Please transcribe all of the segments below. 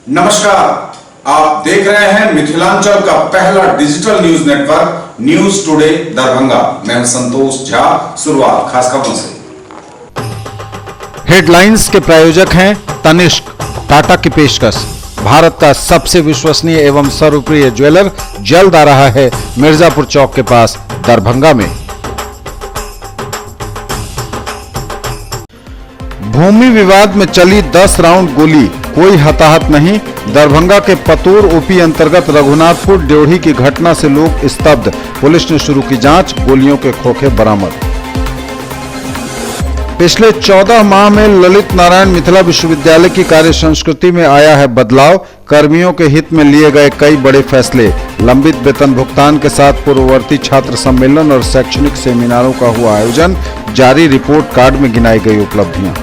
नमस्कार, आप देख रहे हैं मिथिलांचल का पहला digital news network news today Darbhanga. मैं हूं संतोष झा। शुरुआत खास खबरों से। हेडलाइंस के प्रायोजक हैं तनिष्क। टाटा की पेशकश। भारत का सबसे विश्वसनीय एवं सर्वप्रिय ज्वेलर जल्द आ रहा है मिर्जापुर चौक के पास दरभंगा में। भूमि विवाद में चली 10 राउंड गोली, कोई हताहत नहीं। दरभंगा के पतूर ओपी अंतर्गत रघुनाथपुर ड्योढ़ी की घटना से लोग स्तब्ध। पुलिस ने शुरू की जांच, गोलियों के खोखे बरामद। पिछले 14 माह में ललित नारायण मिथिला विश्वविद्यालय की कार्य संस्कृति में आया है बदलाव। कर्मियों के हित में लिए गए कई बड़े फैसले। लंबित वेतन भुगतान के साथ पूर्ववर्ती छात्र सम्मेलन और शैक्षणिक सेमिनारों का हुआ आयोजन। जारी रिपोर्ट कार्ड में गिनाई गई उपलब्धियां।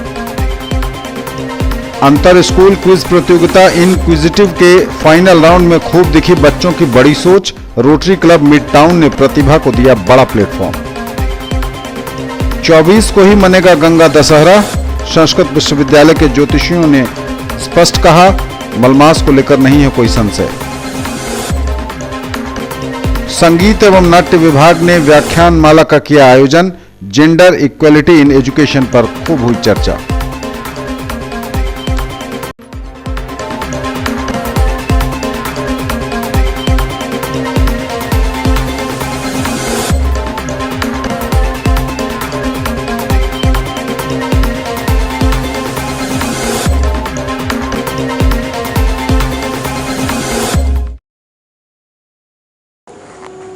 अंतर स्कूल क्विज प्रतियोगिता इनक्विजिटिव के फाइनल राउंड में खूब दिखी बच्चों की बड़ी सोच। रोटरी क्लब मिड टाउन ने प्रतिभा को दिया बड़ा प्लेटफॉर्म। 24 को ही मनेगा गंगा दशहरा। संस्कृत विश्वविद्यालय के ज्योतिषियों ने स्पष्ट कहा, मलमास को लेकर नहीं है कोई संशय। संगीत एवं नाट्य विभाग ने व्याख्यान माला का किया आयोजन। जेंडर इक्वलिटी इन एजुकेशन पर खूब हुई चर्चा।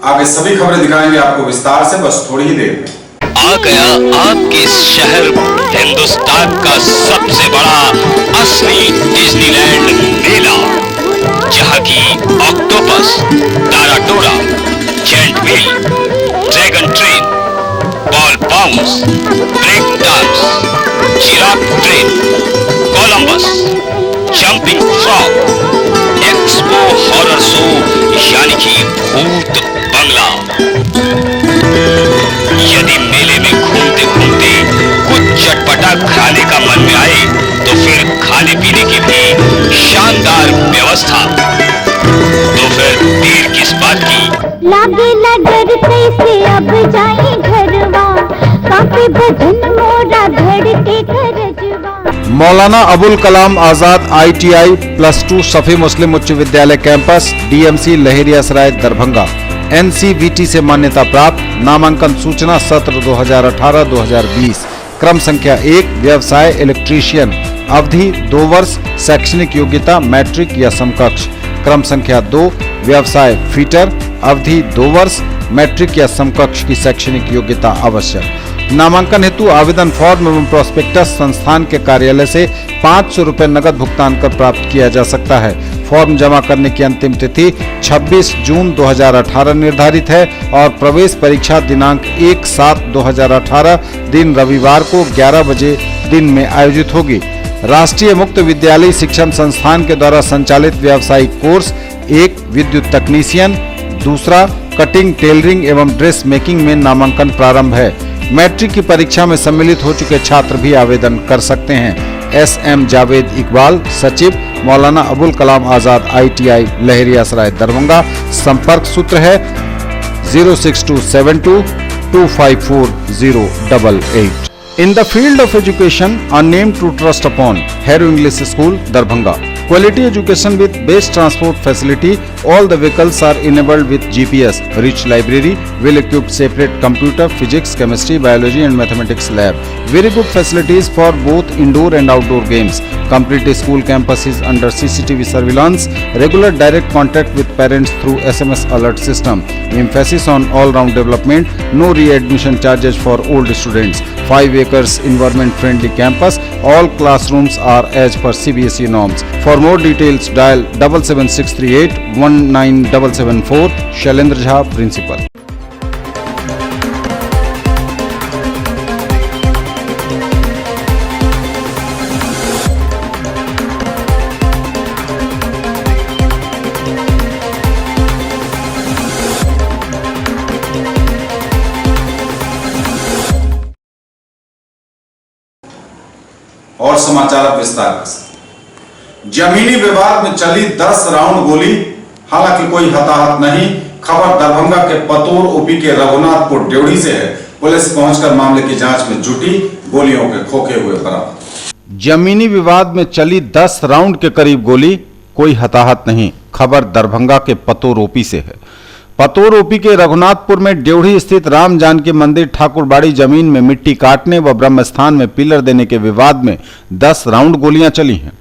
आगे सभी खबरें दिखाएंगे आपको विस्तार से, बस थोड़ी ही देर में। आ गया आपके शहर हिंदुस्तान का सबसे बड़ा असली डिज्नीलैंड मेला, जहां की ऑक्टोपस, टाराटोरा, giant wheel, dragon train, ball bounce, break dance, giraffe train, Columbus, jumping frog, expo horror show यानी कि भूत बंगला। यदि मेले में घूमते घूमते कुछ चटपटा खाने का मन में आए तो फिर खाने पीने की भी शानदार व्यवस्था। तो फिर देर किस बात की? लागे डर कैसे अब जाए घरवा, काफी बदन मोरा धड़के करजवा। मौलाना अबुल कलाम आजाद ITI +2 सफी मुस्लिम उच्च विद्यालय campus, DMC Laheriasarai Darbhanga. NCVT से मान्यता प्राप्त। नामांकन सूचना सत्र 2018-2020। क्रम संख्या 1 व्यवसाय इलेक्ट्रीशियन। अवधि 2 वर्ष। शैक्षणिक योग्यता मैट्रिक या समकक्ष। क्रम संख्या 2 व्यवसाय फिटर। अवधि 2 वर्ष। मैट्रिक या समकक्ष की शैक्षणिक योग्यता आवश्यक। नामांकन हेतु आवेदन फॉर्म एवं प्रोस्पेक्टस संस्थान के कार्यालय से 500 रुपए नगद भुगतान कर प्राप्त किया जा सकता है। फॉर्म जमा करने की अंतिम तिथि 26 जून 2018 निर्धारित है और प्रवेश परीक्षा दिनांक 1/7/2018 दिन रविवार को 11 बजे दिन में आयोजित होगी। राष्ट्रीय मुक्त विद्यालय शिक्षण संस्थान के द्वारा संचालित व्यावसायिक कोर्स 1 विद्युत तकनीशियन, दूसरा कटिंग, टेलरिंग एवं ड्रेस मेकिंग में नामांकन प्रारंभ है। मैट्रिक की परीक्षा में सम्मिलित हो चुके छात्र भी आवेदन कर सकते हैं। SM जावेद इकबाल, सचिव, मौलाना अबुल कलाम आजाद ITI लहेरियासराय दरभंगा। संपर्क सूत्र है 06272 254 088। In the field of education, a name to trust upon, Hero English School, Darbhanga. Quality education with best transport facility. All the vehicles are enabled with GPS. Rich library, well-equipped separate computer, physics, chemistry, biology and mathematics lab. Very good facilities for both indoor and outdoor games. Complete school campus is under CCTV surveillance. Regular direct contact with parents through SMS alert system. Emphasis on all-round development. No re-admission charges for old students. 5 acres environment-friendly campus. All classrooms are as per CBSE norms. For more details, dial 77638 19774. Shailendra Jha, principal. और समाचार अब विस्तार से। जमीनी विवाद में चली 10 round गोली, हालांकि कोई हताहत नहीं। खबर दरभंगा के पतोर ओपी के रघुनाथपुर ड्योढ़ी से है। पुलिस पहुंचकर मामले की जांच में जुटी, गोलियों के खोखे हुए बरामद। जमीनी विवाद में चली 10 राउंड के करीब गोली, कोई हताहत नहीं। खबर दरभंगा के पतोर ओपी से है। पतोर ओपी के रघुनाथपुर में ड्योढ़ी स्थित राम जानकी मंदिर ठाकुरबाड़ी जमीन में मिट्टी काटने व ब्रह्म स्थान में पिलर देने के विवाद में 10 राउंड गोलियां चली हैं।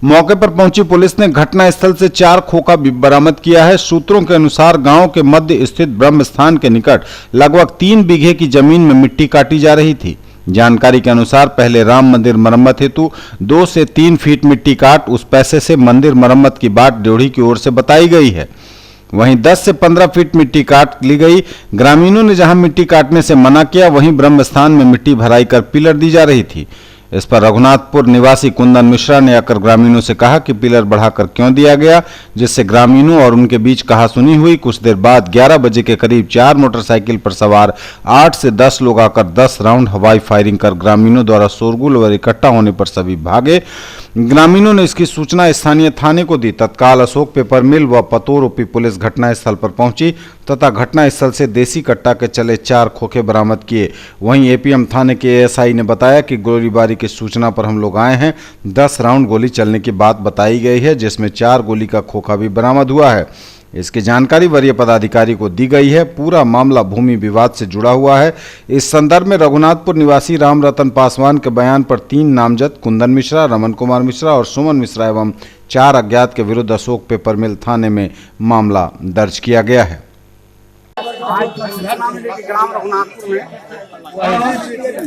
मौके पर पहुंची पुलिस ने घटना स्थल से 4 खोखा भी बरामद किया है। सूत्रों के अनुसार गांव के मध्य स्थित ब्रह्म स्थान के निकट लगभग 3 बीघे की जमीन में मिट्टी काटी जा रही थी। जानकारी के अनुसार पहले राम मंदिर मरम्मत हेतु 2 से 3 फीट मिट्टी काट उस पैसे से मंदिर मरम्मत की बात ड्योढ़ी की ओर से बताई गई है। वहीं 10 से 15 फीट मिट्टी काट ली गई। ग्रामीणों ने जहां मिट्टी काटने से मना किया, वहीं ब्रह्म स्थान में मिट्टी भराई कर पिलर दी जा रही थी। इस पर रघुनाथपुर निवासी कुंदन मिश्रा ने आकर ग्रामीणों से कहा कि पिलर बढ़ाकर क्यों दिया गया, जिससे ग्रामीणों और उनके बीच कहासुनी हुई। कुछ देर बाद 11 बजे के करीब 4 मोटरसाइकिल पर सवार 8 से 10 लोग आकर 10 राउंड हवाई फायरिंग कर ग्रामीणों द्वारा शोरगुल व इकट्ठा होने पर सभी भागे। ग्रामीणों ने इसकी सूचना स्थानीय थाने को दी। तत्काल अशोक पेपर मिल व पतोर ओपी पुलिस घटनास्थल पर पहुंची तथा घटनास्थल से देसी कट्टा के चले 4 खोखे बरामद किए। वहीं एपीएम थाने के एएसआई ने बताया कि गोलीबारी की सूचना पर हम लोग आए हैं। 10 राउंड गोली चलने की बात बताई गई है, जिसमें 4 गोली का खोखा भी बरामद हुआ है। इसकी जानकारी वरीय पदाधिकारी को दी गई है। पूरा मामला भूमि विवाद से जुड़ा हुआ है। इस संदर्भ में रघुनाथपुर निवासी राम रतन पासवान के बयान पर 3 नामजद कुंदन मिश्रा, रमन कुमार मिश्रा और सुमन मिश्रा एवं 4 अज्ञात के विरुद्ध अशोक पेपर मिल थाने में मामला दर्ज किया गया है। आज ग्राम रघुनाथपुर में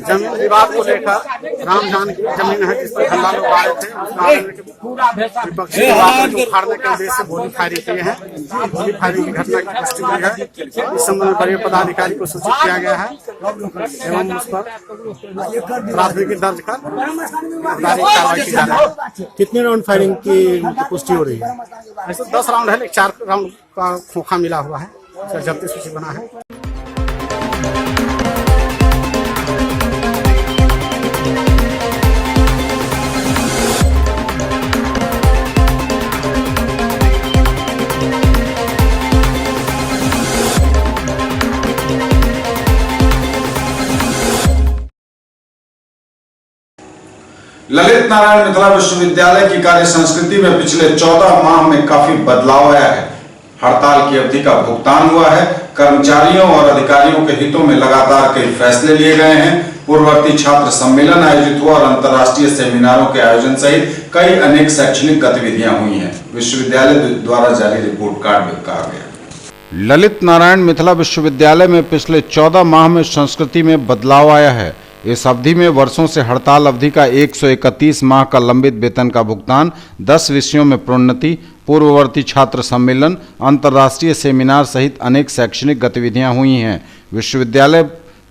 जमीन विवाद को लेकर राम जानकी जमीन है जिस पर हल्ला लोग आए थे, विपक्षी विवाद को उखाड़ने के उद्देश्य से गोली फायरिंग किए हैं। गोली फायरिंग की घटना की पुष्टि हुई है। इस संबंध में वरीय पदाधिकारी को सूचित किया गया है एवं उस पर प्राथमिकी दर्ज कर कार्रवाई की जा रही है। कितने राउंड फायरिंग की पुष्टि हो रही है? ऐसे 10 राउंड है, 4 राउंड का खोखा मिला हुआ है, जब्ती सूची बना है। ललित नारायण मिथिला विश्वविद्यालय की कार्य संस्कृति में पिछले 14 माह में काफी बदलाव आया है। हड़ताल की अवधि का भुगतान हुआ है। कर्मचारियों और अधिकारियों के हितों में लगातार कई फैसले लिए गए हैं। पूर्ववर्ती छात्र सम्मेलन आयोजित हुआ और अंतर्राष्ट्रीय सेमिनारों के आयोजन सहित कई अनेक शैक्षणिक गतिविधियां हुई हैं। विश्वविद्यालय द्वारा जारी रिपोर्ट कार्ड में कहा गया। ललित नारायण मिथिला विश्वविद्यालय में पिछले 14 माह में संस्कृति में बदलाव आया है। इस अवधि में वर्षों से हड़ताल अवधि का 131 माह का लंबित वेतन का भुगतान, 10 विषयों में प्रोन्नति, पूर्ववर्ती छात्र सम्मेलन, अंतर्राष्ट्रीय सेमिनार सहित अनेक शैक्षणिक गतिविधियां हुई हैं। विश्वविद्यालय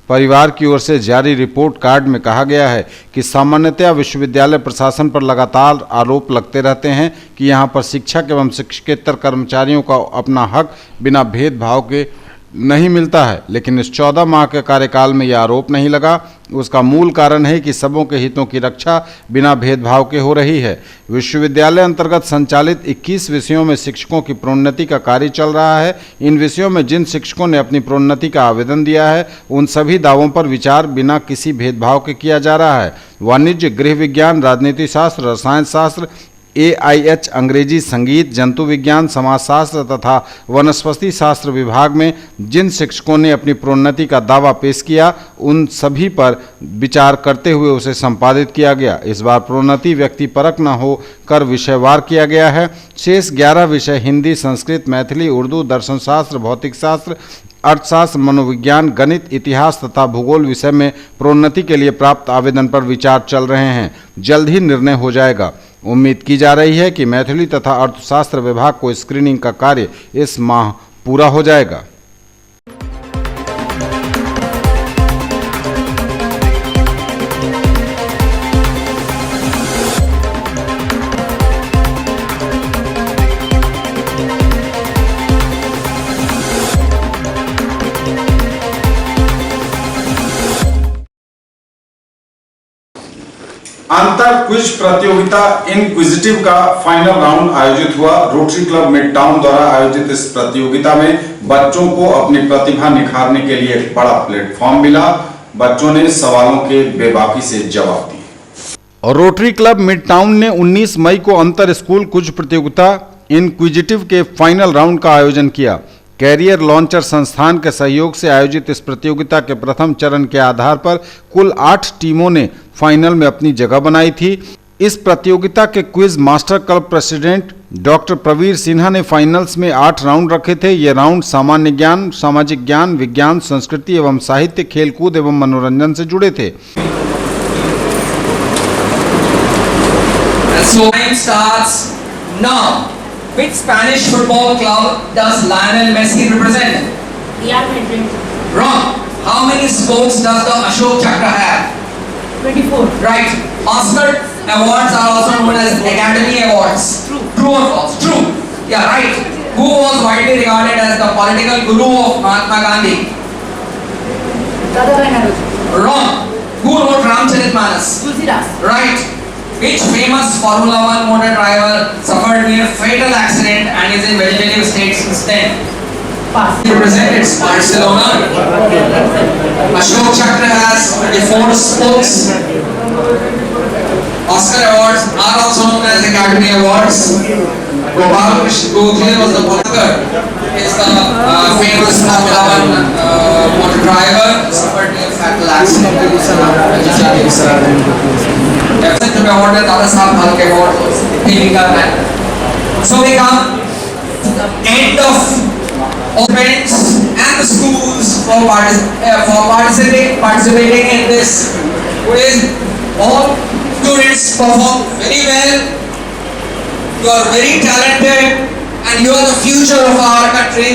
परिवार की ओर से जारी रिपोर्ट कार्ड में कहा गया है कि सामान्यतया विश्वविद्यालय प्रशासन पर लगातार आरोप लगते रहते हैं कि यहां पर शिक्षक एवं शिक्षकेतर कर्मचारियों का अपना हक बिना भेदभाव के नहीं मिलता है, लेकिन इस 14 माह के कार्यकाल में यह आरोप नहीं लगा। उसका मूल कारण है कि सबों के हितों की रक्षा बिना भेदभाव के हो रही है। विश्वविद्यालय अंतर्गत संचालित 21 विषयों में शिक्षकों की प्रोन्नति का कार्य चल रहा है। इन विषयों में जिन शिक्षकों ने अपनी प्रोन्नति का आवेदन दिया है, उन सभी दावों पर विचार बिना किसी भेदभाव के किया जा रहा है। वाणिज्य, गृह विज्ञान, राजनीति शास्त्र, रसायन शास्त्र, AIH, अंग्रेजी, संगीत, जंतु विज्ञान, समाजशास्त्र तथा वनस्पति शास्त्र विभाग में जिन शिक्षकों ने अपनी प्रोन्नति का दावा पेश किया, उन सभी पर विचार करते हुए उसे संपादित किया गया। इस बार प्रोन्नति व्यक्ति परक न हो कर विषयवार किया गया है। शेष 11 विषय हिंदी, संस्कृत, मैथिली, उर्दू, दर्शन शास्त्र, भौतिक शास्त्र, अर्थशास्त्र, मनोविज्ञान, गणित, इतिहास तथा भूगोल विषय में प्रोन्नति के लिए प्राप्त आवेदन पर विचार चल रहे हैं। जल्द ही निर्णय हो जाएगा। उम्मीद की जा रही है कि मैथिली तथा अर्थशास्त्र विभाग को स्क्रीनिंग का कार्य इस माह पूरा हो जाएगा। अंतर क्विज प्रतियोगिता इनक्विजिटिव का फाइनल राउंड आयोजित हुआ। रोटरी क्लब मिड टाउन द्वारा आयोजित इस प्रतियोगिता में बच्चों को अपनी प्रतिभा निखारने के लिए एक बड़ा प्लेटफॉर्म मिला। बच्चों ने सवालों के बेबाकी से जवाब दिए। और रोटरी क्लब मिड टाउन ने 19 मई को अंतर स्कूल क्विज प्रतियोगिता इनक्विजिटिव के फाइनल राउंड का आयोजन किया। कैरियर लॉन्चर संस्थान के सहयोग से आयोजित इस प्रतियोगिता के प्रथम चरण के आधार पर कुल 8 टीमों ने फाइनल में अपनी जगह बनाई थी। इस प्रतियोगिता के quiz master club president doctor Pravir Sinha ने फाइनल्स में 8 राउंड रखे थे। ये राउंड सामान्य ज्ञान, सामाजिक ज्ञान, विज्ञान, संस्कृति एवं साहित्य, खेलकूद एवं मनोरंजन से जुड़े थे। So time starts now. Which Spanish football club does Lionel Messi represent? Real Madrid. Wrong. How many spokes does the Ashok Chakra have? 24. Right. Oscar awards are also known as Academy Awards. True. True or false? True. Yeah, right. Who was widely regarded as the political guru of Mahatma Gandhi? Dadabhai Naroji. Wrong. Who wrote Ramcharitmanas? Tulsidas. Right. Which famous Formula 1 motor driver suffered near fatal accident and is in vegetative state since then? Pass. Represents Barcelona. Ashok Chakra has 24 spokes. Oscar awards are also known as Academy Awards. Gopal Krishna Gokhale was the politiker. Is the famous Formula 1 motor driver suffered near fatal accident. To be awarded Dada Saheb Phalke Award, Physical Man. So we come to the end of all parents and the schools for participating in this quiz. All students perform very well. You are very talented and you are the future of our country.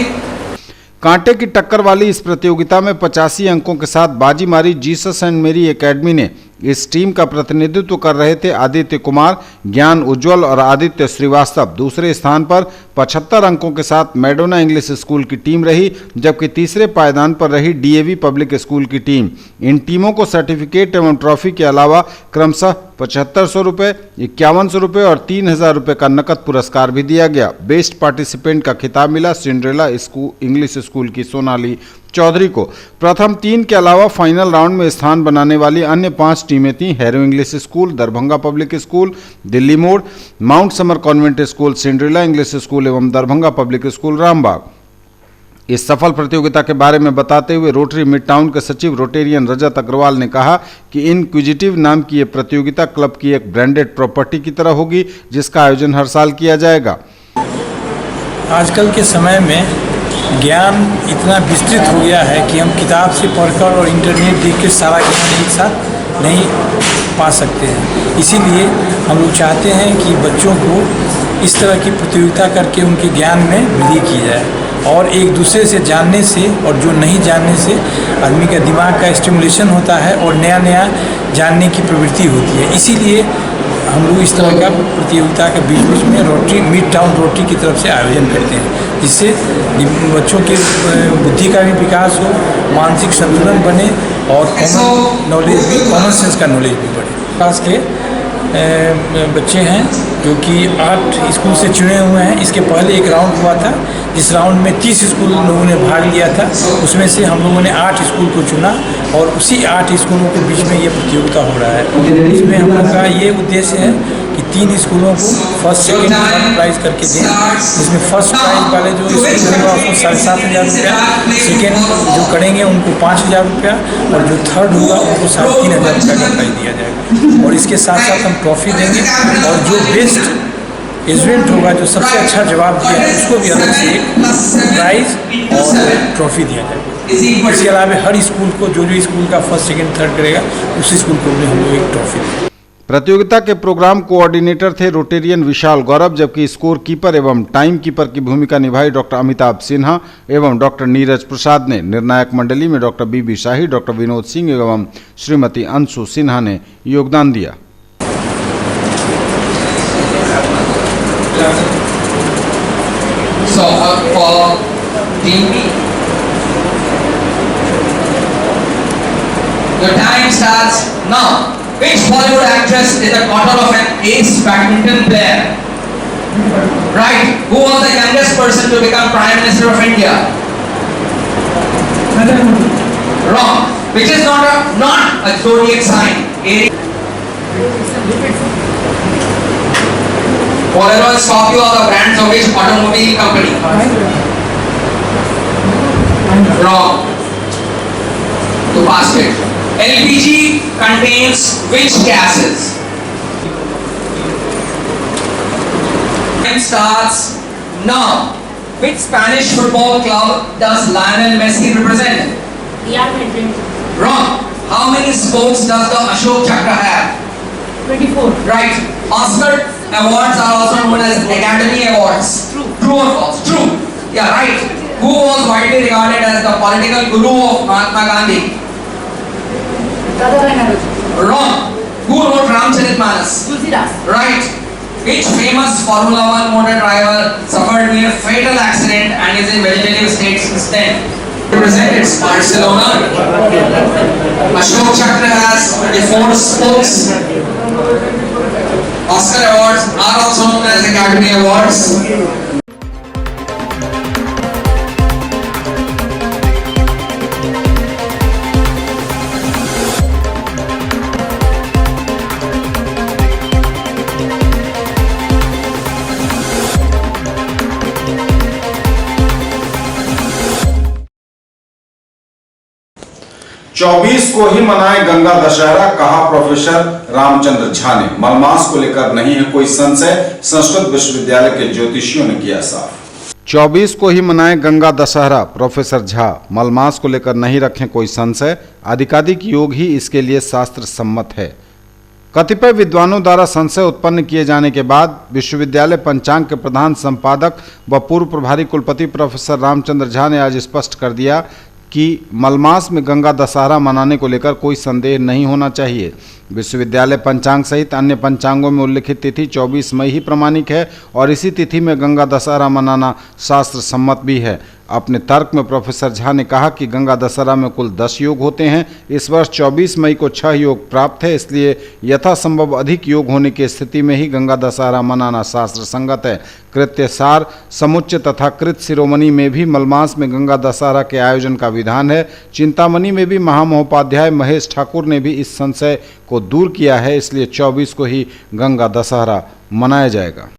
कांटे की टक्कर वाली इस प्रतियोगिता में 85 अंकों के साथ बाजी मारी जीसस एंड मेरी एकेडमी ने। इस टीम का प्रतिनिधित्व कर रहे थे आदित्य कुमार, ज्ञान उज्जवल और आदित्य श्रीवास्तव। दूसरे स्थान पर 75 अंकों के साथ मैडोना इंग्लिश स्कूल की टीम रही, जबकि तीसरे पायदान पर रही डीएवी पब्लिक स्कूल की टीम। इन टीमों को सर्टिफिकेट एवं ट्रॉफी के अलावा क्रमशः 7500 रुपये, 5100 रुपये और 3000 रुपये का नकद पुरस्कार भी दिया गया। बेस्ट पार्टिसिपेंट का खिताब मिला सिंड्रेला इंग्लिश स्कूल की सोनाली चौधरी को। प्रथम 3 के अलावा फाइनल राउंड में स्थान बनाने वाली अन्य 5 टीमें थीं Harrow English School, Darbhanga Public School, Delhi Mor, Mount Summer Convent School, Cinderella English School एवं दरभंगा पब्लिक स्कूल रामबाग। इस सफल प्रतियोगिता के बारे में बताते हुए रोटरी मिड टाउन के सचिव रोटेरियन रजत अग्रवाल ने कहा कि इनक्विजिटिव नाम की ये प्रतियोगिता क्लब की एक ब्रांडेड प्रॉपर्टी की तरह होगी, जिसका आयोजन हर साल किया जाएगा। आजकल के समय में ज्ञान इतना विस्तृत हो गया है कि हम किताब से पढ़कर और इंटरनेट देख के सारा ज्ञान एक साथ नहीं पा सकते हैं। इसीलिए हम लोग चाहते हैं कि बच्चों को इस तरह की प्रतियोगिता करके उनके ज्ञान में वृद्धि की जाए और एक दूसरे से जानने से और जो नहीं जानने से आदमी का दिमाग का स्टिमुलेशन होता है और नया नया जानने की प्रवृत्ति होती है। इसीलिए हम लोग इस तरह का प्रतियोगिता के बीच बीच में रोटरी मिड टाउन रोटरी की तरफ से आयोजन करते हैं, जिससे बच्चों के बुद्धि का भी विकास हो, मानसिक संतुलन बने और कॉमन नॉलेज भी, कॉमन सेंस का नॉलेज भी बढ़े। खास के बच्चे हैं जो कि 8 स्कूल से चुने हुए हैं। इसके पहले एक राउंड हुआ था, जिस राउंड में 30 स्कूल लोगों ने भाग लिया था। उसमें से हम लोगों ने 8 स्कूल को चुना और उसी 8 स्कूलों के बीच में ये प्रतियोगिता हो रहा है। इसमें हम लोग का ये उद्देश्य है कि 3 स्कूलों को फर्स्ट सेकेंड थर्ड प्राइज़ करके दें, जिसमें फर्स्ट प्राइज़ वाले जो स्कूल होगा उसको 7,500 रुपया, सेकेंड जो करेंगे उनको 5,000 रुपया और जो थर्ड होगा उनको 3,500 रुपया का प्राइज़ दिया जाएगा। और इसके साथ साथ हम ट्रॉफी देंगे और जो बेस्ट स्टूडेंट होगा, जो सबसे अच्छा जवाब दिया है, उसको भी अलग से एक प्राइज़ और ट्रॉफी दिया जाएगा। इसके अलावा हर स्कूल को जो स्कूल का फर्स्ट सेकेंड थर्ड करेगा उसी स्कूल को भी हम लोग एक ट्रॉफी देंगे। प्रतियोगिता के प्रोग्राम कोऑर्डिनेटर थे रोटेरियन विशाल गौरव, जबकि स्कोर कीपर एवं टाइम कीपर की भूमिका निभाई डॉक्टर अमिताभ सिन्हा एवं डॉक्टर नीरज प्रसाद ने। निर्णायक मंडली में डॉक्टर बीबी शाही, डॉक्टर विनोद सिंह एवं श्रीमती अंशु सिन्हा ने योगदान दिया। So for team B, the time starts now. Which Bollywood actress is the daughter of an ace badminton player? Right. Who was the youngest person to become Prime Minister of India? Wrong. Which is not a zodiac sign. Bolero is copy of the brands of which automobile company? Wrong. You passed it. LPG contains which gases? Time starts now. Which Spanish football club does Lionel Messi represent? Real Madrid. Wrong. How many spokes does the Ashok Chakra have? 24. Right. Oscar awards are also known as Academy Awards. True or false? True. Yeah, right. Who was widely regarded as the political guru of Mahatma Gandhi? Wrong. Who wrote Ramcharitmanas? Tulsidas. Right. Which famous Formula 1 motor driver suffered near fatal accident and is in vegetative state since then? Represents Barcelona. Ashok Chakra has 24 spokes. Oscar awards are also known as Academy Awards. चौबीस को ही मनाए गंगा दशहरा, कहा professor Ramchandra Jha ने। मलमास को लेकर नहीं है कोई संशय, संस्कृत विश्वविद्यालय के ज्योतिषियों ने किया साफ। 24 को ही मनाए गंगा दशहरा, प्रोफेसर झा। मलमास को लेकर नहीं रखें कोई संशय, आधिकारिक योग ही इसके लिए शास्त्र सम्मत है। कतिपय विद्वानों द्वारा संशय उत्पन्न किए जाने के बाद विश्वविद्यालय पंचांग के प्रधान संपादक व पूर्व प्रभारी कुलपति प्रोफेसर रामचंद्र झा ने आज स्पष्ट कर दिया कि मलमास में गंगा दशहरा मनाने को लेकर कोई संदेह नहीं होना चाहिए। विश्वविद्यालय पंचांग सहित अन्य पंचांगों में उल्लिखित तिथि 24 मई ही प्रमाणिक है और इसी तिथि में गंगा दशहरा मनाना शास्त्र सम्मत भी है। अपने तर्क में प्रोफेसर झा ने कहा कि गंगा दशहरा में कुल 10 योग होते हैं। इस वर्ष 24 मई को 6 योग प्राप्त है, इसलिए यथासंभव अधिक योग होने की स्थिति में ही गंगा दशहरा मनाना शास्त्र संगत है। कृत्य सार, समुच्चय तथा कृत शिरोमणि में भी मलमास में गंगा दशहरा के आयोजन का विधान है। चिंतामणि में भी महामहोपाध्याय महेश ठाकुर ने भी इस संशय को दूर किया है, इसलिए 24 को ही गंगा दशहरा मनाया जाएगा।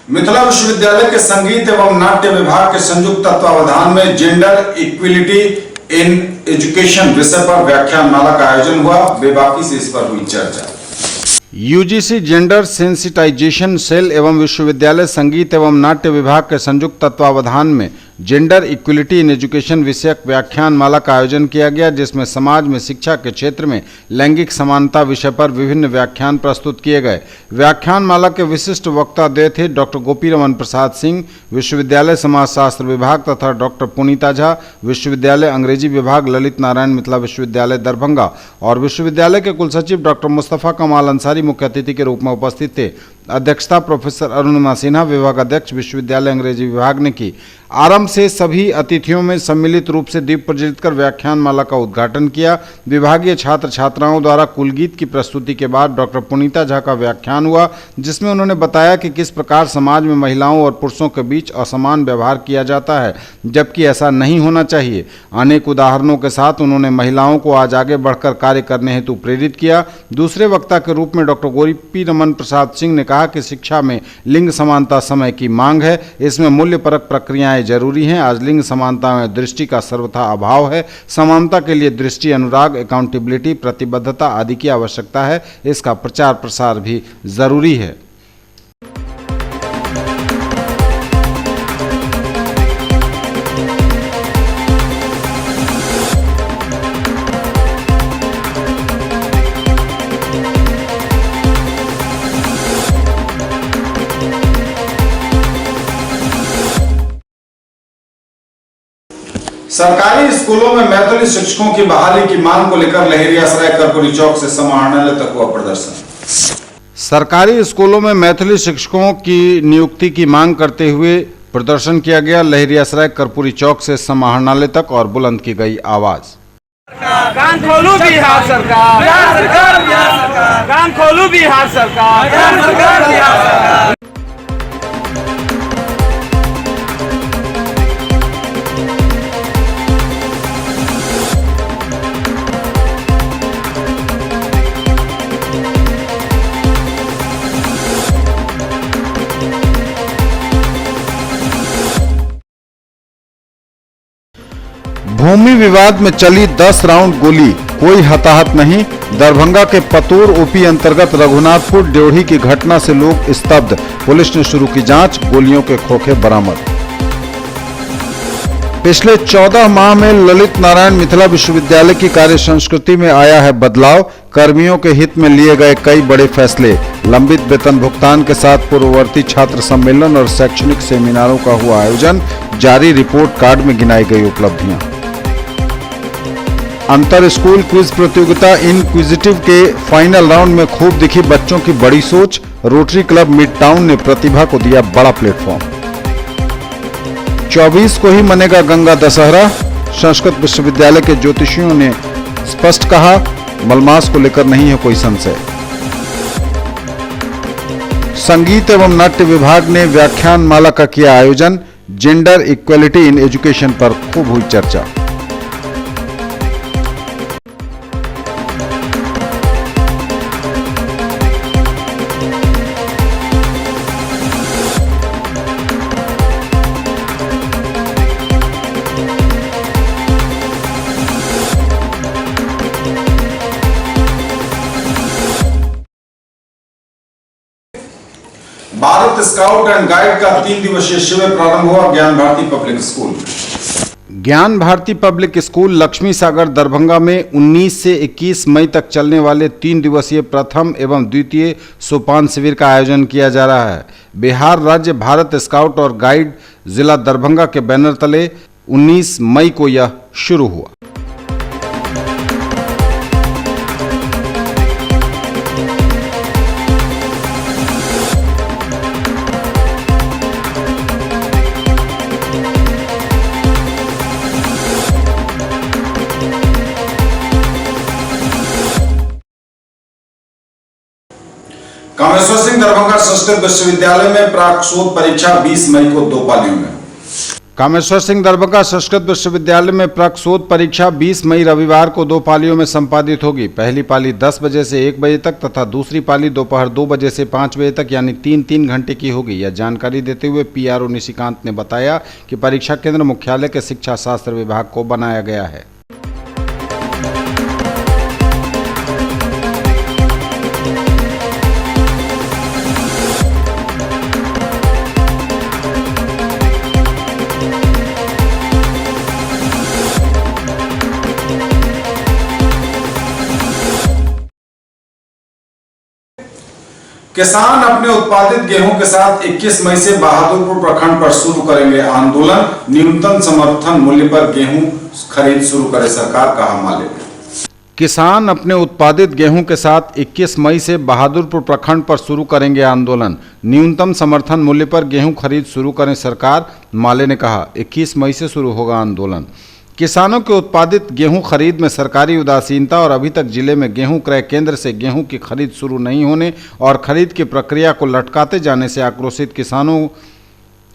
मिथिला विश्वविद्यालय के संगीत एवं नाट्य विभाग के संयुक्त तत्वावधान में जेंडर इक्विलिटी इन एजुकेशन विषय पर व्याख्यानमाला का आयोजन हुआ। बेबाकी से इस पर हुई चर्चा। यूजीसी जेंडर सेंसिटाइजेशन सेल एवं विश्वविद्यालय संगीत एवं नाट्य विभाग के संयुक्त तत्वावधान में जेंडर इक्विलिटी इन एजुकेशन विषयक व्याख्यानमाला का आयोजन किया गया, जिसमें समाज में शिक्षा के क्षेत्र में लैंगिक समानता विषय पर विभिन्न व्याख्यान प्रस्तुत किए गए। व्याख्यानमाला के विशिष्ट वक्ता दे थे डॉक्टर गोपी रमन प्रसाद सिंह, विश्वविद्यालय समाजशास्त्र विभाग, तथा डॉक्टर पुनीता झा, विश्वविद्यालय अंग्रेजी विभाग, ललित नारायण मिथिला विश्वविद्यालय दरभंगा, और विश्वविद्यालय के कुलसचिव डॉक्टर मुस्तफा कमाल अंसारी मुख्य अतिथि के रूप में उपस्थित थे। अध्यक्षता प्रोफेसर अरुणिमा सिन्हा, विभाग अध्यक्ष, विश्वविद्यालय अंग्रेजी विभाग ने की। आरंभ से सभी अतिथियों में सम्मिलित रूप से दीप प्रज्वलित कर व्याख्यानमाला का उद्घाटन किया। विभागीय छात्र छात्राओं द्वारा कुलगीत की प्रस्तुति के बाद डॉक्टर पुनीता झा का व्याख्यान हुआ, जिसमें उन्होंने बताया कि किस प्रकार समाज में महिलाओं और पुरुषों के बीच असमान व्यवहार किया जाता है, जबकि ऐसा नहीं होना चाहिए। अनेक उदाहरणों के साथ उन्होंने महिलाओं को आज आगे बढ़कर कार्य करने हेतु प्रेरित किया। दूसरे वक्ता के रूप में डॉक्टर गोपी रमन प्रसाद सिंह ने कहा कि शिक्षा में लिंग समानता समय की मांग है, इसमें मूल्यपरक प्रक्रियाएं जरूरी हैं। आज लिंग समानता में दृष्टि का सर्वथा अभाव है। समानता के लिए दृष्टि, अनुराग, अकाउंटेबिलिटी, प्रतिबद्धता आदि की आवश्यकता है। इसका प्रचार प्रसार भी जरूरी है। सरकारी स्कूलों में मैथिली शिक्षकों की बहाली की मांग को लेकर लहेरियासराय कर्पूरी चौक से समाहरणालय तक हुआ प्रदर्शन। सरकारी स्कूलों में मैथिली शिक्षकों की नियुक्ति की मांग करते हुए प्रदर्शन किया गया। लहेरियासराय कर्पूरी चौक से समाहरणालय तक और बुलंद की गई आवाज। कान खोलू बिहार सरकार, बिहार सरकार, बिहार सरकार, कान खोलू बिहार सरकार, बिहार सरकार, बिहार सरकार। भूमि विवाद में चली 10 राउंड गोली, कोई हताहत नहीं। दरभंगा के पतूर ओपी अंतर्गत रघुनाथपुर ड्योढ़ी की घटना से लोग स्तब्ध। पुलिस ने शुरू की जांच, गोलियों के खोखे बरामद। पिछले 14 माह में ललित नारायण मिथिला विश्वविद्यालय की कार्य संस्कृति में आया है बदलाव। कर्मियों के हित में लिए गए कई बड़े फैसले। लंबित वेतन भुगतान के साथ पूर्ववर्ती छात्र सम्मेलन और शैक्षणिक सेमिनारों का हुआ आयोजन। जारी रिपोर्ट कार्ड में गिनाई गई उपलब्धियां। अंतर स्कूल क्विज प्रतियोगिता इनक्विजिटिव के फाइनल राउंड में खूब दिखी बच्चों की बड़ी सोच। रोटरी क्लब मिड टाउन ने प्रतिभा को दिया बड़ा प्लेटफॉर्म। 24 को ही मनेगा गंगा दशहरा। संस्कृत विश्वविद्यालय के ज्योतिषियों ने स्पष्ट कहा, मलमास को लेकर नहीं है कोई संशय। संगीत एवं नाट्य विभाग ने व्याख्यान माला का किया आयोजन। जेंडर इक्वलिटी इन एजुकेशन पर खूब हुई चर्चा। भारत स्काउट एंड गाइड का 3 दिवसीय शिविर प्रारंभ हुआ ज्ञान Bharati public school. Gyan Bharati public school Lakshmi Sagar Darbhanga में 19 से 21 मई तक चलने वाले 3 दिवसीय प्रथम एवं द्वितीय सोपान शिविर का आयोजन किया जा रहा है। बिहार राज्य भारत स्काउट और गाइड जिला दरभंगा के बैनर तले 19 मई को यह शुरू हुआ। कामेश्वर सिंह दरभंगा संस्कृत विश्वविद्यालय में प्राक शोध परीक्षा 20 मई को 2 पालियों में। कामेश्वर सिंह दरभंगा संस्कृत विश्वविद्यालय में प्राक शोध परीक्षा 20 मई रविवार को 2 पालियों में संपादित होगी। पहली पाली 10 बजे से 1 बजे तक तथा दूसरी पाली दोपहर 2 बजे से 5 बजे तक यानी 3-3 घंटे की होगी। यह जानकारी देते हुए पीआरओ निशिकांत ने बताया कि परीक्षा केंद्र मुख्यालय के शिक्षा शास्त्र विभाग को बनाया गया है। किसान अपने उत्पादित गेहूं के साथ 21 मई से बहादुरपुर प्रखंड पर शुरू करेंगे आंदोलन। न्यूनतम समर्थन मूल्य पर गेहूं खरीद शुरू करे सरकार, कहा माले। किसान अपने उत्पादित गेहूं के साथ 21 मई से बहादुरपुर प्रखंड पर शुरू करेंगे आंदोलन। न्यूनतम समर्थन मूल्य पर गेहूं खरीद शुरू करें सरकार, माले ने कहा। 21 मई से शुरू होगा आंदोलन। किसानों के उत्पादित गेहूं खरीद में सरकारी उदासीनता और अभी तक जिले में गेहूं क्रय केंद्र से गेहूं की खरीद शुरू नहीं होने और खरीद की प्रक्रिया को लटकाते जाने से आक्रोशित किसानों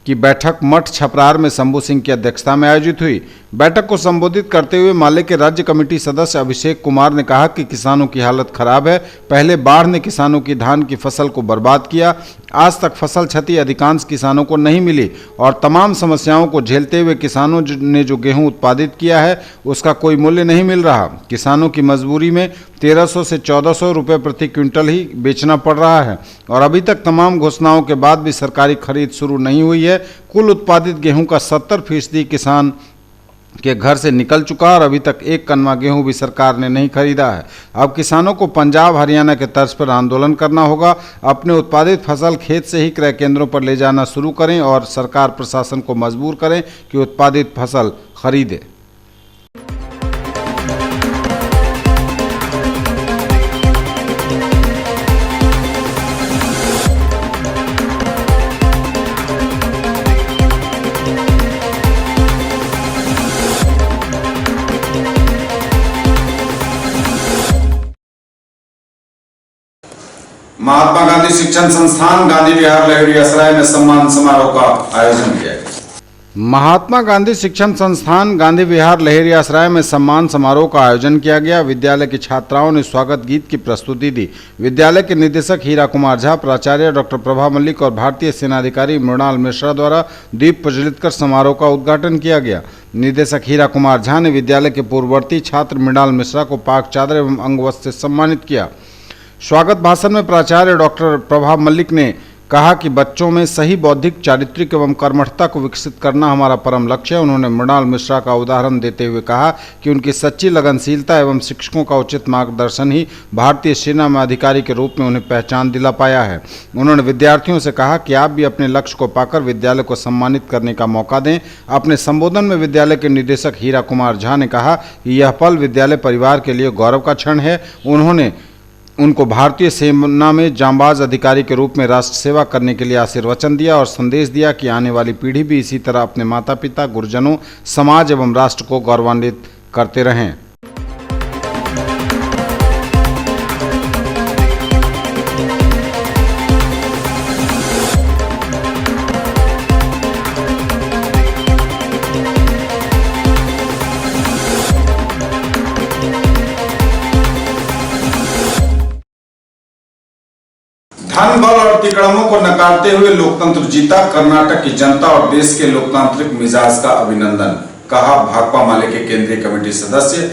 की बैठक मठ छपरार में शंभू सिंह की अध्यक्षता में आयोजित हुई। बैठक को संबोधित करते हुए माले के राज्य कमेटी सदस्य अभिषेक कुमार ने कहा कि किसानों की हालत खराब है। पहले बाढ़ ने किसानों की धान की फसल को बर्बाद किया। आज तक फसल क्षति अधिकांश किसानों को नहीं मिली और तमाम समस्याओं को झेलते हुए किसानों ने जो गेहूं उत्पादित किया है उसका कोई मूल्य नहीं मिल रहा। किसानों की मजबूरी में 1300 से 1400 रुपये प्रति क्विंटल ही बेचना पड़ रहा है और अभी तक तमाम घोषणाओं के बाद भी सरकारी खरीद शुरू नहीं हुई है। कुल उत्पादित गेहूं का 70% किसान के घर से निकल चुका और अभी तक 1 कनवा गेहूं भी सरकार ने नहीं खरीदा है। अब किसानों को पंजाब हरियाणा के तर्ज पर आंदोलन करना होगा। अपने उत्पादित फसल खेत से ही क्रय केंद्रों पर ले जाना शुरू करें और सरकार प्रशासन को मजबूर करें कि उत्पादित फसल खरीदे। महात्मा गांधी शिक्षण संस्थान गांधी विहार लहेरियासराय में सम्मान समारोह का आयोजन किया गया। महात्मा गांधी शिक्षण संस्थान गांधी विहार लहेरियासराय में सम्मान समारोह का आयोजन किया गया। विद्यालय की छात्राओं ने स्वागत गीत की प्रस्तुति दी। विद्यालय के निदेशक हीरा कुमार झा, प्राचार्य डॉक्टर प्रभा मल्लिक और भारतीय सेना अधिकारी मृणाल मिश्रा द्वारा दीप प्रज्वलित कर समारोह का उद्घाटन किया गया। निदेशक हीरा कुमार झा ने विद्यालय के पूर्ववर्ती छात्र मृणाल मिश्रा को पाक चादर एवं अंगवस्त्र से सम्मानित किया। स्वागत भाषण में प्राचार्य डॉक्टर प्रभा मल्लिक ने कहा कि बच्चों में सही बौद्धिक, चारित्रिक एवं कर्मठता को विकसित करना हमारा परम लक्ष्य है। उन्होंने मृणाल मिश्रा का उदाहरण देते हुए कहा कि उनकी सच्ची लगनशीलता एवं शिक्षकों का उचित मार्गदर्शन ही भारतीय सेना में अधिकारी के रूप में उन्हें पहचान दिला पाया है। उन्होंने विद्यार्थियों से कहा कि आप भी अपने लक्ष्य को पाकर विद्यालय को सम्मानित करने का मौका दें। अपने संबोधन में विद्यालय के निदेशक हीरा कुमार झा ने कहा कि यह पल विद्यालय परिवार के लिए गौरव का क्षण है। उन्होंने उनको भारतीय सेना में जांबाज अधिकारी के रूप में राष्ट्र सेवा करने के लिए आशीर्वचन दिया और संदेश दिया कि आने वाली पीढ़ी भी इसी तरह अपने माता पिता, गुरुजनों, समाज एवं राष्ट्र को गौरवान्वित करते रहें। धन बल और तिकड़मों को नकारते हुए लोकतंत्र जीता, कर्नाटक की जनता और देश के लोकतांत्रिक मिजाज का अभिनंदन, कहा भाकपा माले के केंद्रीय कमेटी सदस्य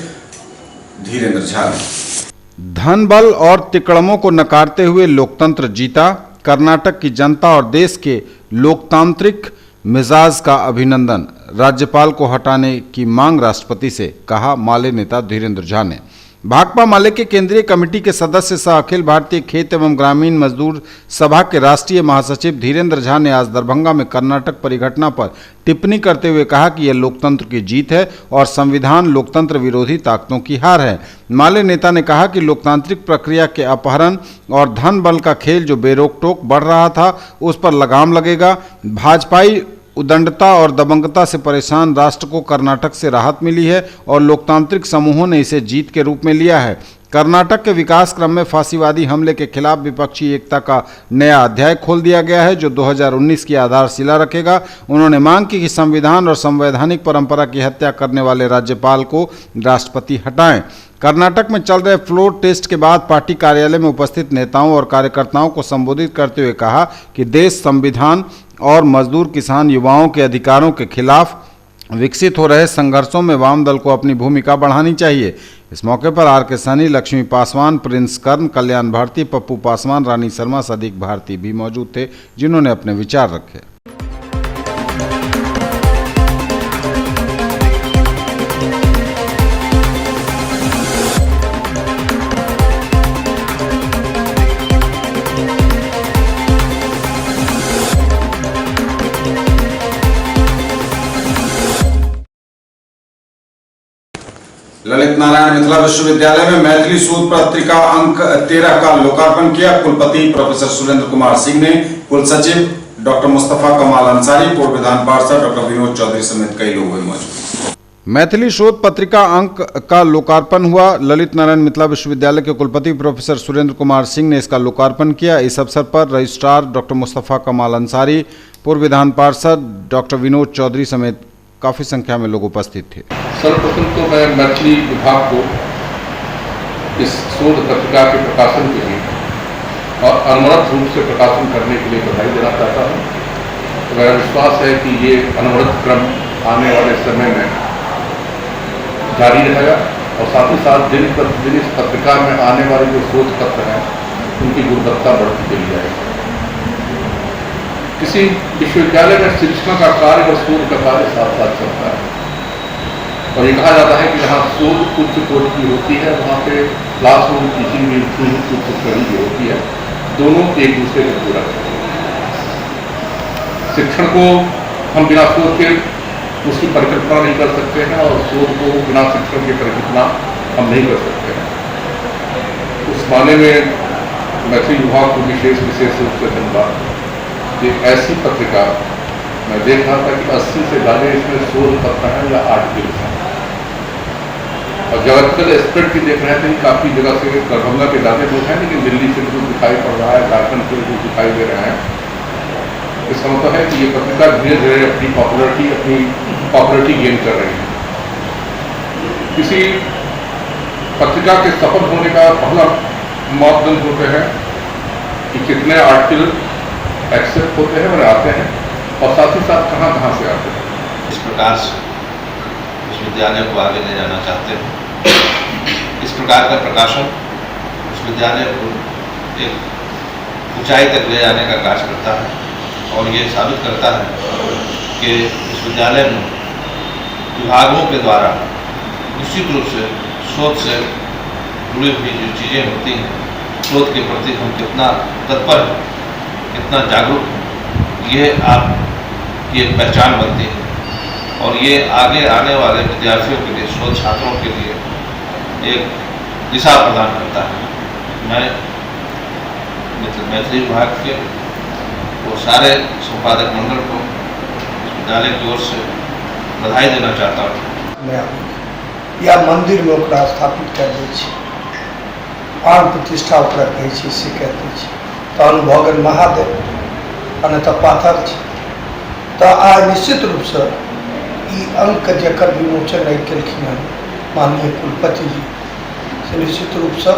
धीरेन्द्र झा ने। धन बल और तिकड़मों को नकारते हुए लोकतंत्र जीता, कर्नाटक की जनता और देश के लोकतांत्रिक मिजाज का अभिनंदन, राज्यपाल को हटाने की मांग राष्ट्रपति से, कहा माले नेता धीरेन्द्र झा ने। भाकपा माले के केंद्रीय कमेटी के सदस्य सह अखिल भारतीय खेत एवं ग्रामीण मजदूर सभा के राष्ट्रीय महासचिव धीरेन्द्र झा ने आज दरभंगा में कर्नाटक परिघटना पर टिप्पणी करते हुए कहा कि यह लोकतंत्र की जीत है और संविधान लोकतंत्र विरोधी ताकतों की हार है। माले नेता ने कहा कि लोकतांत्रिक प्रक्रिया के अपहरण और धन बल का खेल जो बेरोक टोक बढ़ रहा था, उस पर लगाम लगेगा। भाजपाई उदंडता और दबंगता से परेशान राष्ट्र को कर्नाटक से राहत मिली है और लोकतांत्रिक समूहों ने इसे जीत के रूप में लिया है। कर्नाटक के विकास क्रम में फांसीवादी हमले के खिलाफ विपक्षी एकता का नया अध्याय खोल दिया गया है जो 2019 की आधारशिला रखेगा। उन्होंने मांग की कि संविधान और संवैधानिक परंपरा की हत्या करने वाले राज्यपाल को राष्ट्रपति हटाएं। कर्नाटक में चल रहे फ्लोर टेस्ट के बाद पार्टी कार्यालय में उपस्थित नेताओं और कार्यकर्ताओं को संबोधित करते हुए कहा कि देश संविधान और मजदूर, किसान, युवाओं के अधिकारों के खिलाफ विकसित हो रहे संघर्षों में वाम दल को अपनी भूमिका बढ़ानी चाहिए। इस मौके पर आर.के. सनी, लक्ष्मी पासवान, प्रिंस कर्ण, कल्याण भारती, पप्पू पासवान, रानी शर्मा, सदीक भारती भी मौजूद थे, जिन्होंने अपने विचार रखे। ललित नारायण मिथिला विश्वविद्यालय में मैथिली शोध पत्रिका अंक 13 का लोकार्पण किया। कुलपति प्रोफेसर सुरेंद्र कुमार सिंह ने, कुलसचिव डॉक्टर मुस्तफा कमाल अंसारी, पूर्व विधान पार्षद डॉक्टर विनोद चौधरी समेत कई लोग हुए मौजूद। मैथिली शोध पत्रिका अंक का लोकार्पण हुआ। ललित नारायण मिथिला विश्वविद्यालय के कुलपति प्रोफेसर सुरेंद्र कुमार सिंह ने इसका लोकार्पण किया। इस अवसर पर रजिस्ट्रार डॉक्टर मुस्तफा कमाल अंसारी, पूर्व विधान पार्षद डॉक्टर विनोद चौधरी समेत काफी संख्या में लोग उपस्थित थे। सर्वप्रथम तो मैं मैथिली विभाग को इस शोध पत्रिका के प्रकाशन के लिए और अनवरत रूप से प्रकाशन करने के लिए बधाई देना चाहता हूँ। तो मेरा विश्वास है कि ये अनवरत क्रम आने वाले समय में जारी रहेगा और साथ ही साथ दिन प्रतिदिन इस पत्रिका में आने वाले जो शोध पत्र हैं उनकी गुणवत्ता बढ़ती चली जाएगी। किसी विश्वविद्यालय में शिक्षण का कार्य और शोध का कार्य साथ साथ चलता है और ये कहा जाता है कि जहाँ शोध उच्च कोटि की होती है वहाँ पे क्लासरूम टीचिंग भी उच्च स्तरीय की होती है। दोनों एक दूसरे को पूरक है। शिक्षण को हम बिना शोध के उसकी परिकल्पना नहीं कर सकते हैं और शोध को बिना शिक्षण की परिकल्पना हम नहीं कर सकते हैं। उस माने में मैथिली विभाग को विशेष रूप से धन्यवाद। एक ऐसी पत्रिका मैं देख रहा था कि 80 से ज़्यादा इसमें शोध पत्र हैं या आर्टिकल्स हैं और जोग्राफिकल स्प्रेड की देख रहे थे, काफ़ी जगह से दरभंगा के ज़्यादा लोग हैं, लेकिन दिल्ली से भी दिखाई पड़ रहा है, झारखंड से भी दिखाई दे रहे हैं। इसका मतलब है कि ये पत्रिका धीरे धीरे अपनी पॉपुलरिटी गेन कर रही है। किसी पत्रिका के सफल होने का पहला मापदंड होते हैं कि कितने आर्टिकल एक्सेप्ट होते हैं और आते हैं, और साथ ही साथ कहाँ कहाँ से आते हैं। इस प्रकार से विश्वविद्यालय को आगे ले जाना चाहते हैं। इस प्रकार का प्रकाशन विश्वविद्यालय को एक ऊंचाई तक ले जाने का कार्य करता है, और ये साबित करता है कि विश्वविद्यालय में विभागों के द्वारा निश्चित रूप से शोध से जुड़ी हुई जो चीज़ें होती हैं, शोध के प्रति हम कितना तत्पर हैं, कितना जागरूक हैं, ये आपकी एक पहचान बनती है, और ये आगे आने वाले विद्यार्थियों के लिए, शोध छात्रों के लिए एक दिशा प्रदान करता है। मैं मैथिली विभाग के वो सारे संपादक मंडल को विश्वविद्यालय की ओर से बधाई देना चाहता हूँ। या मंदिर में ओकरा स्थापित कर दै छी, प्राण प्रतिष्ठा ओकरा कहै छी, से कह दै छी, तहन भऽ गेल महादेव, आ नहि तऽ पाथर छै। तऽ आइ निश्चित रूपसँ ई अंक जकर विमोचन आइ केलखिन हँ माननीय कुलपति जी, से निश्चित रूपसँ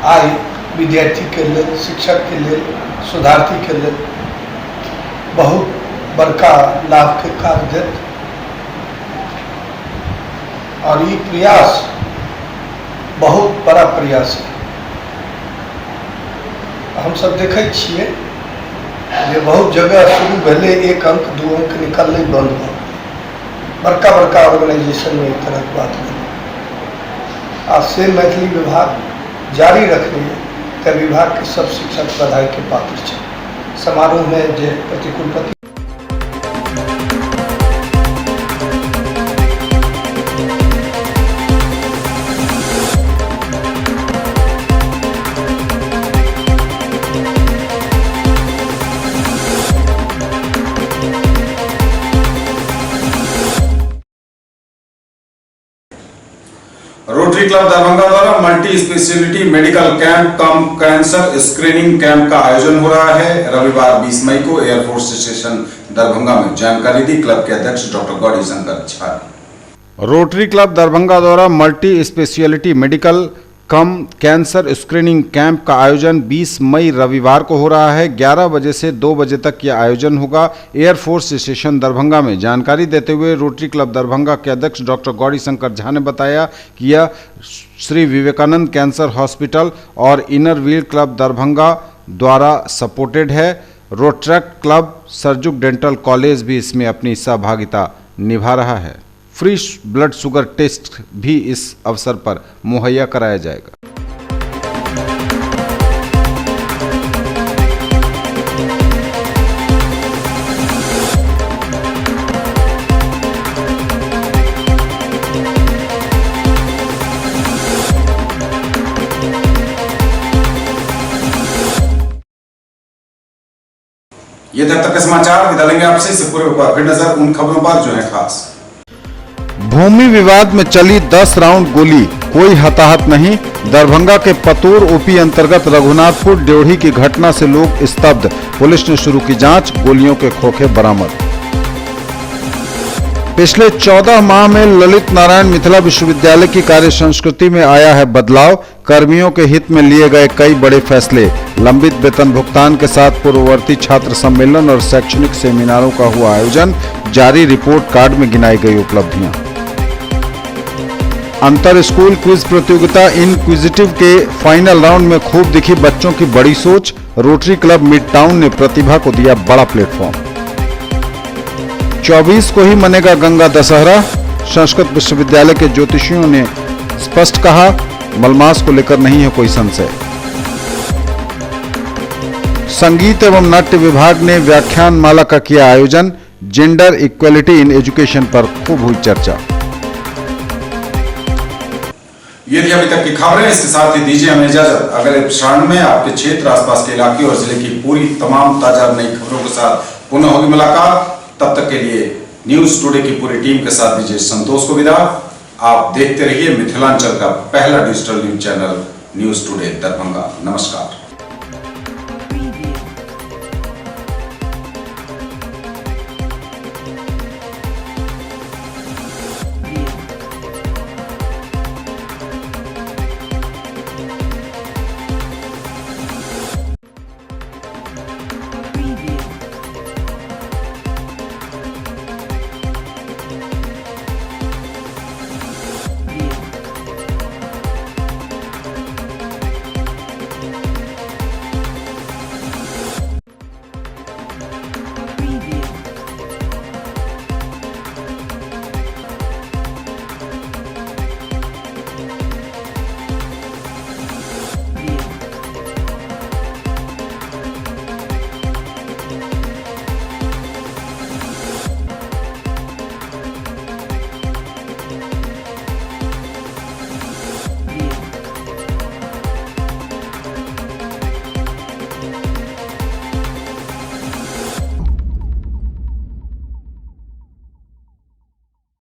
आइ विद्यार्थीके लेल, शिक्षकके लेल, शोधार्थीके लेल बहुत बड़का लाभके काज देत। और ये प्रयास बहुत बड़ा प्रयास है। हम सब देखे छिए जे बहुत जगह शुरू भेले 1 अंक 2 अंक निकलने बंद भ बड़का बड़का ऑर्गेनाइजेशन में एक तरह की बात नहीं। आज से मैथिली विभाग जारी रखने के विभाग के सब शिक्षक बधाई के पात्र छे। समारोह में जे प्रतिकुलपति रोटरी क्लब दरभंगा द्वारा मल्टी स्पेशलिटी मेडिकल कैंप कम कैंसर स्क्रीनिंग कैंप का आयोजन हो रहा है। रविवार 20 मई को एयरफोर्स स्टेशन दरभंगा में जानकारी दी क्लब के अध्यक्ष doctor Gauri Shankar Jha. Rotary club Darbhanga द्वारा मल्टी स्पेशलिटी मेडिकल कम कैंसर स्क्रीनिंग कैंप का आयोजन 20 मई रविवार को हो रहा है। 11 बजे से 2 बजे तक यह आयोजन होगा एयरफोर्स स्टेशन दरभंगा में। जानकारी देते हुए रोटरी क्लब दरभंगा के अध्यक्ष डॉक्टर गौरी शंकर झा ने बताया कि यह श्री विवेकानंद कैंसर हॉस्पिटल और इनर व्हील क्लब दरभंगा द्वारा सपोर्टेड है। Rotaract club Sarjug dental college भी इसमें अपनी सहभागिता निभा रहा है। फ्री ब्लड शुगर टेस्ट भी इस अवसर पर मुहैया कराया जाएगा। ये तक के समाचार विदा लेंगे आपसे। इससे पूर्व एक फिर नजर उन खबरों पर जो है खास। भूमि विवाद में चली 10 राउंड गोली, कोई हताहत नहीं। दरभंगा के पतोर ओपी अंतर्गत रघुनाथपुर ड्योढ़ी की घटना से लोग स्तब्ध, पुलिस ने शुरू की जांच, गोलियों के खोखे बरामद। पिछले 14 माह में ललित नारायण मिथिला विश्वविद्यालय की कार्य संस्कृति में आया है बदलाव। कर्मियों के हित में लिए गए कई बड़े फैसले, लंबित वेतन भुगतान के साथ पूर्ववर्ती छात्र सम्मेलन और शैक्षणिक सेमिनारों का हुआ आयोजन, जारी रिपोर्ट कार्ड में गिनाई गई उपलब्धियां। अंतर स्कूल क्विज प्रतियोगिता इनक्विजिटिव के फाइनल राउंड में खूब दिखी बच्चों की बड़ी सोच, रोटरी क्लब मिड टाउन ने प्रतिभा को दिया बड़ा प्लेटफॉर्म। 24 को ही मनेगा गंगा दशहरा, संस्कृत विश्वविद्यालय के ज्योतिषियों ने स्पष्ट कहा, मलमास को लेकर नहीं है कोई संशय। संगीत एवं नाट्य विभाग ने व्याख्यान माला का किया आयोजन, जेंडर इक्वलिटी इन एजुकेशन पर खूब हुई चर्चा। ये थी अभी तक की खबरें। इसके साथ ही दीजिए हमें इजाजत। अगले प्रसारण में आपके क्षेत्र, आसपास के इलाके और जिले की पूरी तमाम ताजा और नई खबरों के साथ पुनः होगी मुलाकात। तब तक के लिए न्यूज टुडे की पूरी टीम के साथ दीजिए संतोष को विदा। आप देखते रहिए मिथिलांचल का पहला digital news channel news today Darbhanga. नमस्कार।